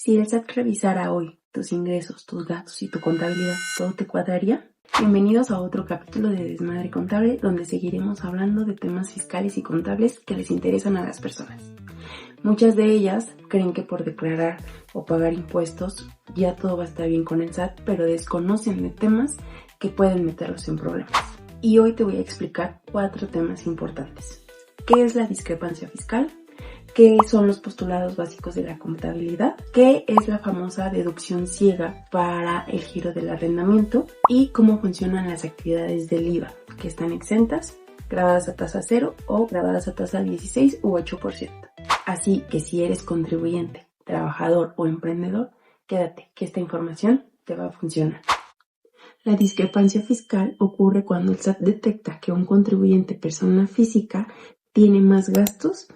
Si el SAT revisara hoy tus ingresos, tus gastos y tu contabilidad, ¿todo te cuadraría? Bienvenidos a otro capítulo de Desmadre Contable, donde seguiremos hablando de temas fiscales y contables que les interesan a las personas. Muchas de ellas creen que por declarar o pagar impuestos ya todo va a estar bien con el SAT, pero desconocen de temas que pueden meterlos en problemas. Y hoy te voy a explicar 4 temas importantes. ¿Qué es la discrepancia fiscal? ¿Qué son los postulados básicos de la contabilidad? ¿Qué es la famosa deducción ciega para el giro del arrendamiento? Y cómo funcionan las actividades del IVA, que están exentas, grabadas a tasa 0 o grabadas a tasa 16 u 8%. Así que si eres contribuyente, trabajador o emprendedor, quédate, que esta información te va a funcionar. La discrepancia fiscal ocurre cuando el SAT detecta que un contribuyente persona física tiene más gastos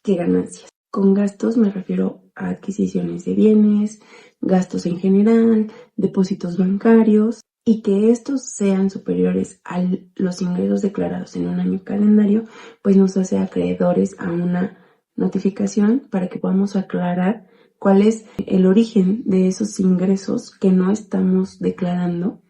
que ganancias. Con gastos me refiero a adquisiciones de bienes, gastos en general, depósitos bancarios, y que estos sean superiores a los ingresos declarados en un año calendario, pues nos hace acreedores a una notificación para que podamos aclarar cuál es el origen de esos ingresos que no estamos declarando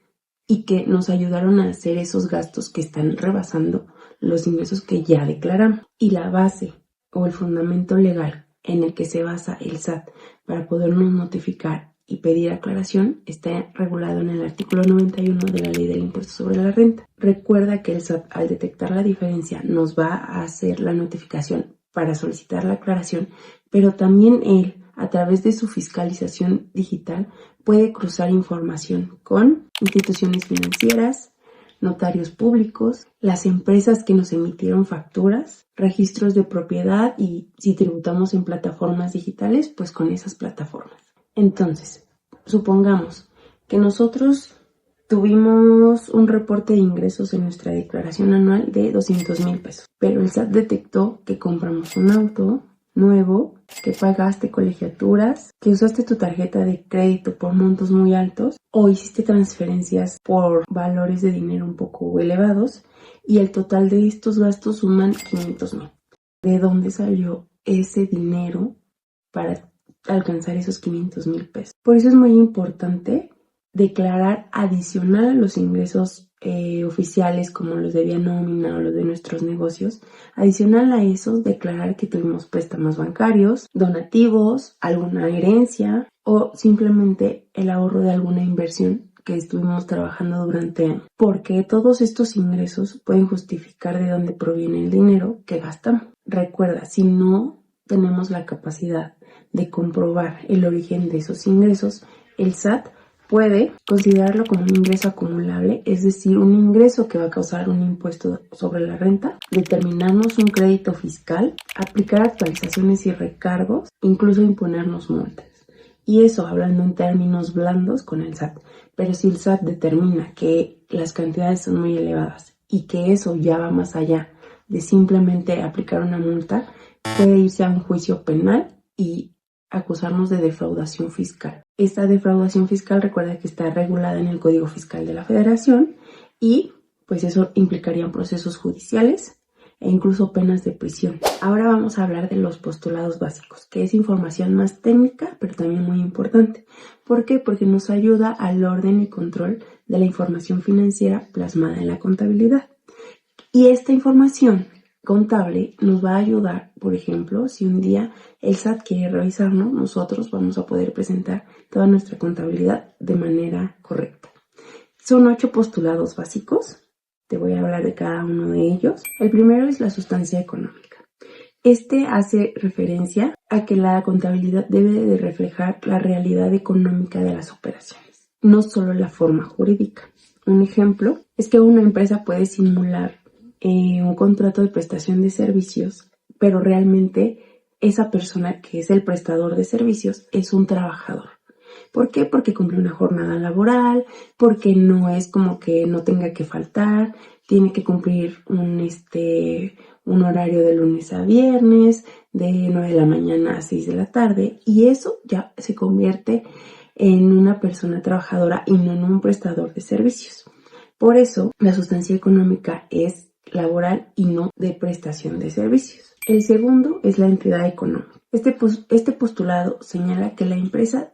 y que nos ayudaron a hacer esos gastos que están rebasando los ingresos que ya declaramos. Y la base o el fundamento legal en el que se basa el SAT para podernos notificar y pedir aclaración está regulado en el artículo 91 de la Ley del Impuesto sobre la Renta. Recuerda que el SAT, al detectar la diferencia, nos va a hacer la notificación para solicitar la aclaración, pero también él, a través de su fiscalización digital, puede cruzar información con instituciones financieras, notarios públicos, las empresas que nos emitieron facturas, registros de propiedad y si tributamos en plataformas digitales, pues con esas plataformas. Entonces, supongamos que nosotros tuvimos un reporte de ingresos en nuestra declaración anual de 200,000 pesos, pero el SAT detectó que compramos un auto nuevo, que pagaste colegiaturas, que usaste tu tarjeta de crédito por montos muy altos o hiciste transferencias por valores de dinero un poco elevados y el total de estos gastos suman 500,000. ¿De dónde salió ese dinero para alcanzar esos 500,000 pesos? Por eso es muy importante declarar adicional a los ingresos oficiales como los de vía nómina o los de nuestros negocios. Adicional a eso, declarar que tuvimos préstamos bancarios, donativos, alguna herencia o simplemente el ahorro de alguna inversión que estuvimos trabajando durante años. Porque todos estos ingresos pueden justificar de dónde proviene el dinero que gastamos. Recuerda, si no tenemos la capacidad de comprobar el origen de esos ingresos, el SAT puede considerarlo como un ingreso acumulable, es decir, un ingreso que va a causar un impuesto sobre la renta, determinarnos un crédito fiscal, aplicar actualizaciones y recargos, incluso imponernos multas. Y eso hablando en términos blandos con el SAT. Pero si el SAT determina que las cantidades son muy elevadas y que eso ya va más allá de simplemente aplicar una multa, puede irse a un juicio penal y acusarnos de defraudación fiscal. Esta defraudación fiscal, recuerda que está regulada en el Código Fiscal de la Federación y pues eso implicaría procesos judiciales e incluso penas de prisión. Ahora vamos a hablar de los postulados básicos, que es información más técnica, pero también muy importante. ¿Por qué? Porque nos ayuda al orden y control de la información financiera plasmada en la contabilidad. Y esta información contable nos va a ayudar, por ejemplo, si un día el SAT quiere revisarnos, nosotros vamos a poder presentar toda nuestra contabilidad de manera correcta. Son 8 postulados básicos, te voy a hablar de cada uno de ellos. El primero es la sustancia económica. Este hace referencia a que la contabilidad debe de reflejar la realidad económica de las operaciones, no solo la forma jurídica. Un ejemplo es que una empresa puede simular un contrato de prestación de servicios, pero realmente esa persona que es el prestador de servicios es un trabajador. ¿Por qué? Porque cumple una jornada laboral, porque no es como que no tenga que faltar, tiene que cumplir un horario de lunes a viernes, de 9 de la mañana a 6 de la tarde, y eso ya se convierte en una persona trabajadora y no en un prestador de servicios. Por eso, la sustancia económica es laboral y no de prestación de servicios. El segundo es la entidad económica. Este postulado señala que la empresa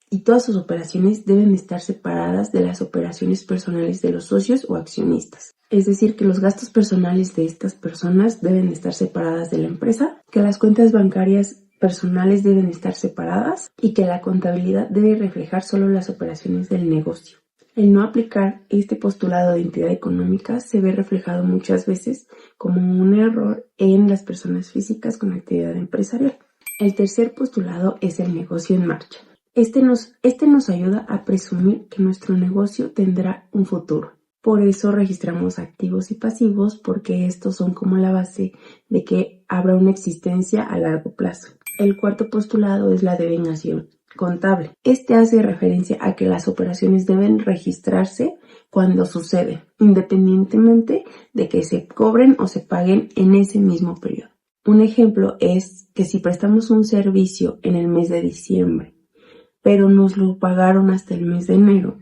y todas sus operaciones deben estar separadas de las operaciones personales de los socios o accionistas. Es decir, que los gastos personales de estas personas deben estar separadas de la empresa, que las cuentas bancarias personales deben estar separadas y que la contabilidad debe reflejar solo las operaciones del negocio. El no aplicar este postulado de entidad económica se ve reflejado muchas veces como un error en las personas físicas con actividad empresarial. El tercer postulado es el negocio en marcha. Este nos ayuda a presumir que nuestro negocio tendrá un futuro. Por eso registramos activos y pasivos, porque estos son como la base de que habrá una existencia a largo plazo. El cuarto postulado es la devengación contable. Este hace referencia a que las operaciones deben registrarse cuando suceden, independientemente de que se cobren o se paguen en ese mismo periodo. Un ejemplo es que si prestamos un servicio en el mes de diciembre, pero nos lo pagaron hasta el mes de enero,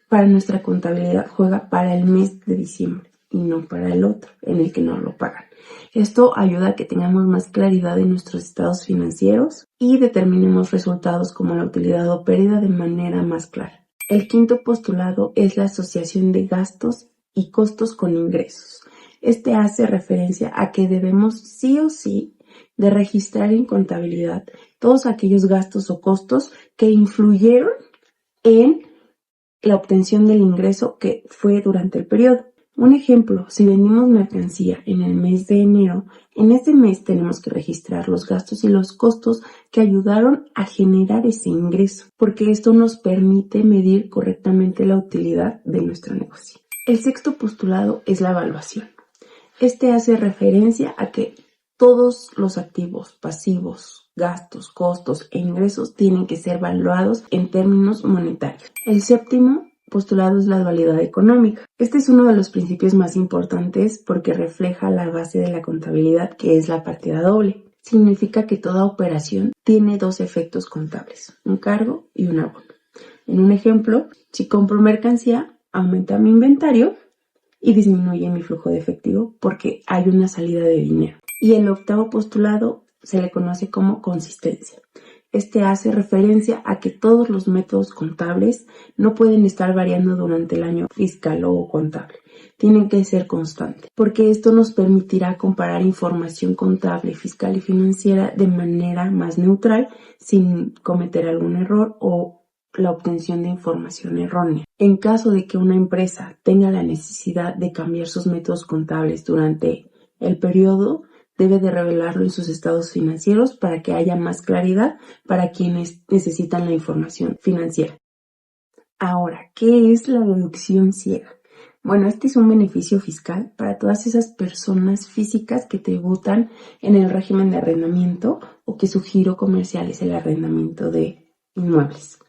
para nuestra contabilidad juega para el mes de diciembre y no para el otro en el que nos lo pagan. Esto ayuda a que tengamos más claridad en nuestros estados financieros y determinemos resultados como la utilidad o pérdida de manera más clara. El quinto postulado es la asociación de gastos y costos con ingresos. Este hace referencia a que debemos sí o sí de registrar en contabilidad todos aquellos gastos o costos que influyeron en la obtención del ingreso que fue durante el periodo. Un ejemplo, si vendimos mercancía en el mes de enero, en ese mes tenemos que registrar los gastos y los costos que ayudaron a generar ese ingreso, porque esto nos permite medir correctamente la utilidad de nuestro negocio. El sexto postulado es la evaluación. Este hace referencia a que todos los activos, pasivos, gastos, costos e ingresos tienen que ser evaluados en términos monetarios. El séptimo postulado es la dualidad económica. Este es uno de los principios más importantes porque refleja la base de la contabilidad, que es la partida doble. Significa que toda operación tiene dos efectos contables, un cargo y un abono. En un ejemplo, si compro mercancía, aumenta mi inventario y disminuye mi flujo de efectivo porque hay una salida de dinero. Y el octavo postulado se le conoce como consistencia. Este hace referencia a que todos los métodos contables no pueden estar variando durante el año fiscal o contable. Tienen que ser constantes, porque esto nos permitirá comparar información contable, fiscal y financiera de manera más neutral, sin cometer algún error o la obtención de información errónea. En caso de que una empresa tenga la necesidad de cambiar sus métodos contables durante el periodo, debe de revelarlo en sus estados financieros para que haya más claridad para quienes necesitan la información financiera. Ahora, ¿qué es la deducción ciega? Bueno, este es un beneficio fiscal para todas esas personas físicas que tributan en el régimen de arrendamiento o que su giro comercial es el arrendamiento de inmuebles.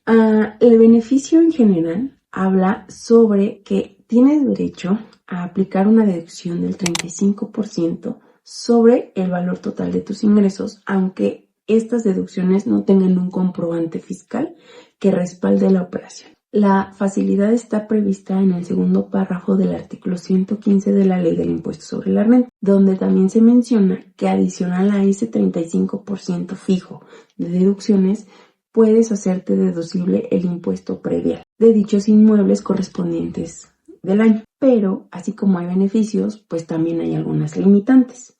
El beneficio en general habla sobre que tienes derecho a aplicar una deducción del 35% sobre el valor total de tus ingresos, aunque estas deducciones no tengan un comprobante fiscal que respalde la operación. La facilidad está prevista en el segundo párrafo del artículo 115 de la Ley del Impuesto sobre la Renta, donde también se menciona que adicional a ese 35% fijo de deducciones, puedes hacerte deducible el impuesto predial de dichos inmuebles correspondientes del año. Pero, así como hay beneficios, pues también hay algunas limitantes.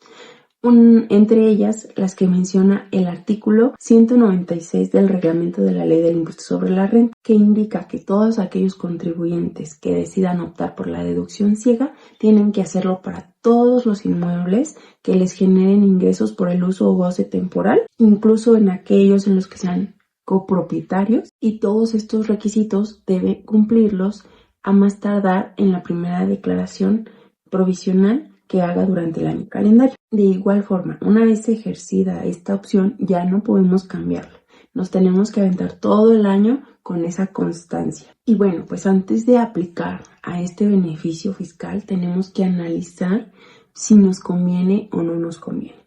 Entre ellas, las que menciona el artículo 196 del reglamento de la Ley del Impuesto sobre la Renta, que indica que todos aquellos contribuyentes que decidan optar por la deducción ciega tienen que hacerlo para todos los inmuebles que les generen ingresos por el uso o goce temporal, incluso en aquellos en los que sean copropietarios, y todos estos requisitos deben cumplirlos a más tardar en la primera declaración provisional que haga durante el año calendario. De igual forma, una vez ejercida esta opción, ya no podemos cambiarla. Nos tenemos que aventar todo el año con esa constancia. Y bueno, pues antes de aplicar a este beneficio fiscal, tenemos que analizar si nos conviene o no nos conviene.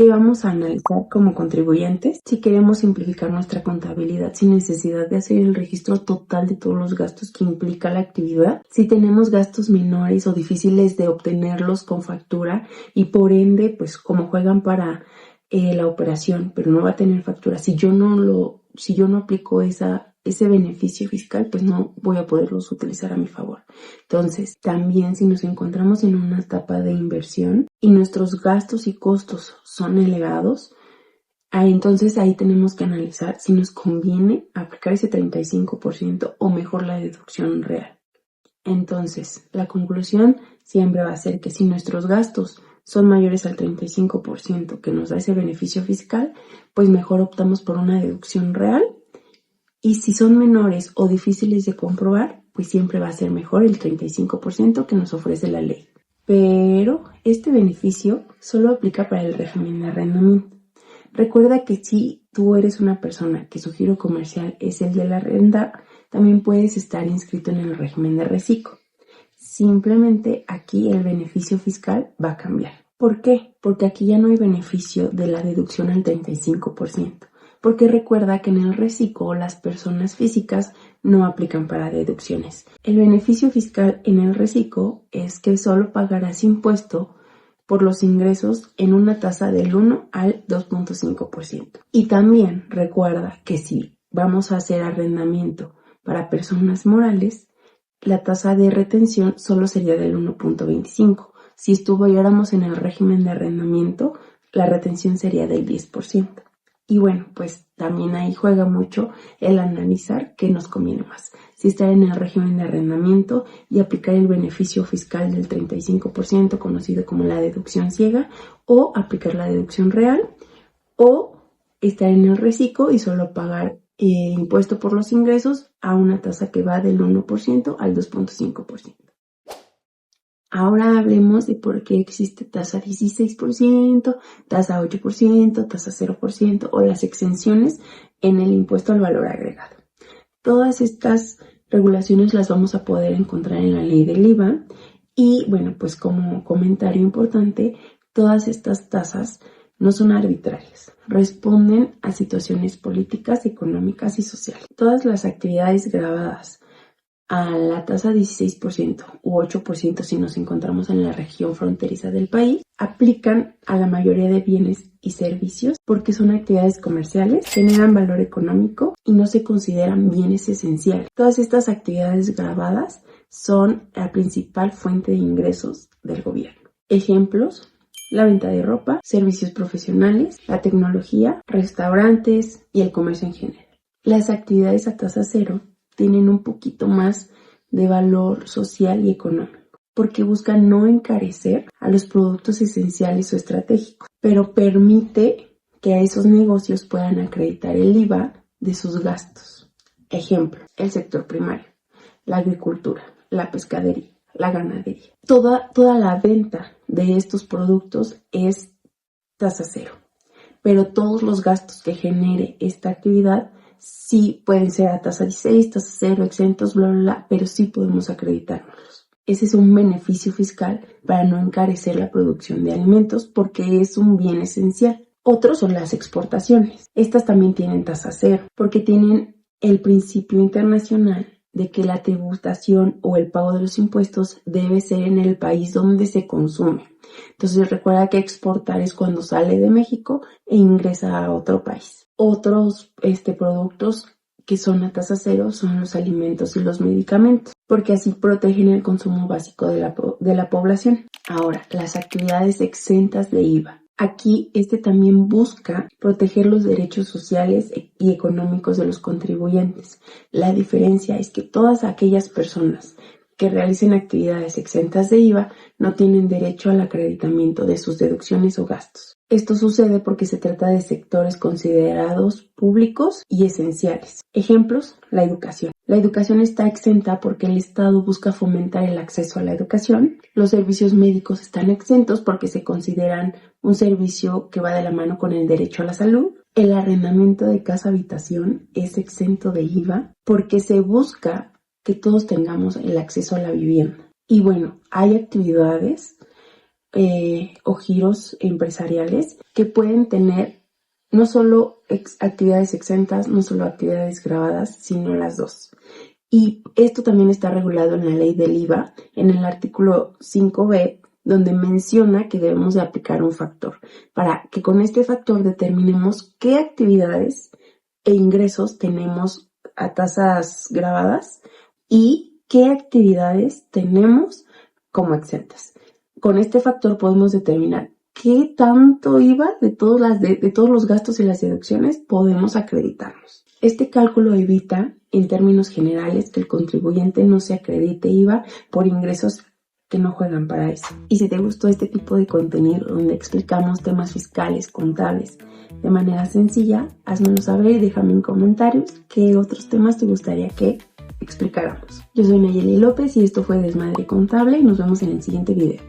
¿Qué vamos a analizar como contribuyentes? Si queremos simplificar nuestra contabilidad sin necesidad de hacer el registro total de todos los gastos que implica la actividad, si tenemos gastos menores o difíciles de obtenerlos con factura y por ende, pues como juegan para la operación, pero no va a tener factura. Si yo no aplico ese beneficio fiscal, pues no voy a poderlos utilizar a mi favor. Entonces, también si nos encontramos en una etapa de inversión y nuestros gastos y costos son elevados, entonces ahí tenemos que analizar si nos conviene aplicar ese 35% o mejor la deducción real. Entonces, la conclusión siempre va a ser que si nuestros gastos son mayores al 35% que nos da ese beneficio fiscal, pues mejor optamos por una deducción real. Y si son menores o difíciles de comprobar, pues siempre va a ser mejor el 35% que nos ofrece la ley. Pero este beneficio solo aplica para el régimen de arrendamiento. Recuerda que si tú eres una persona que su giro comercial es el de la renta, también puedes estar inscrito en el régimen de reciclo. Simplemente aquí el beneficio fiscal va a cambiar. ¿Por qué? Porque aquí ya no hay beneficio de la deducción al 35%. Porque recuerda que en el reciclo las personas físicas no aplican para deducciones. El beneficio fiscal en el reciclo es que solo pagarás impuesto por los ingresos en una tasa del 1 al 2.5%. Y también recuerda que si vamos a hacer arrendamiento para personas morales, la tasa de retención solo sería del 1.25%. Si estuviéramos en el régimen de arrendamiento, la retención sería del 10%. Y bueno, pues también ahí juega mucho el analizar qué nos conviene más. Si estar en el régimen de arrendamiento y aplicar el beneficio fiscal del 35% conocido como la deducción ciega, o aplicar la deducción real, o estar en el reciclo y solo pagar impuesto por los ingresos a una tasa que va del 1% al 2.5%. Ahora hablemos de por qué existe tasa 16%, tasa 8%, tasa 0% o las exenciones en el impuesto al valor agregado. Todas estas regulaciones las vamos a poder encontrar en la ley del IVA y bueno, pues como comentario importante, todas estas tasas no son arbitrarias, responden a situaciones políticas, económicas y sociales. Todas las actividades grabadas a la tasa 16% u 8% si nos encontramos en la región fronteriza del país, aplican a la mayoría de bienes y servicios porque son actividades comerciales, generan valor económico y no se consideran bienes esenciales. Todas estas actividades grabadas son la principal fuente de ingresos del gobierno. Ejemplos: la venta de ropa, servicios profesionales, la tecnología, restaurantes y el comercio en general. Las actividades a tasa cero tienen un poquito más de valor social y económico, porque buscan no encarecer a los productos esenciales o estratégicos, pero permite que a esos negocios puedan acreditar el IVA de sus gastos. Ejemplo: el sector primario, la agricultura, la pescadería, la ganadería. Toda la venta de estos productos es tasa cero, pero todos los gastos que genere esta actividad sí pueden ser a tasa 16, tasa 0, exentos, bla, bla, bla, pero sí podemos acreditárnoslos. Ese es un beneficio fiscal para no encarecer la producción de alimentos porque es un bien esencial. Otros son las exportaciones. Estas también tienen tasa 0 porque tienen el principio internacional de que la tributación o el pago de los impuestos debe ser en el país donde se consume. Entonces recuerda que exportar es cuando sale de México e ingresa a otro país. Otros productos que son a tasa cero son los alimentos y los medicamentos, porque así protegen el consumo básico de la población. Ahora, las actividades exentas de IVA. Aquí también busca proteger los derechos sociales y económicos de los contribuyentes. La diferencia es que todas aquellas personas que realicen actividades exentas de IVA no tienen derecho al acreditamiento de sus deducciones o gastos. Esto sucede porque se trata de sectores considerados públicos y esenciales. Ejemplos: la educación. La educación está exenta porque el Estado busca fomentar el acceso a la educación. Los servicios médicos están exentos porque se consideran un servicio que va de la mano con el derecho a la salud. El arrendamiento de casa-habitación es exento de IVA porque se busca que todos tengamos el acceso a la vivienda. Y bueno, hay actividades o giros empresariales que pueden tener no solo actividades exentas, no solo actividades grabadas, sino las dos. Y esto también está regulado en la ley del IVA, en el artículo 5b, donde menciona que debemos de aplicar un factor, para que con este factor determinemos qué actividades e ingresos tenemos a tasas grabadas y qué actividades tenemos como exentas. Con este factor podemos determinar qué tanto IVA de todos los gastos y las deducciones podemos acreditarnos. Este cálculo evita, en términos generales, que el contribuyente no se acredite IVA por ingresos que no juegan para eso. Y si te gustó este tipo de contenido donde explicamos temas fiscales, contables, de manera sencilla, házmelo saber y déjame en comentarios qué otros temas te gustaría que explicáramos. Yo soy Nayeli López y esto fue Desmadre Contable y nos vemos en el siguiente video.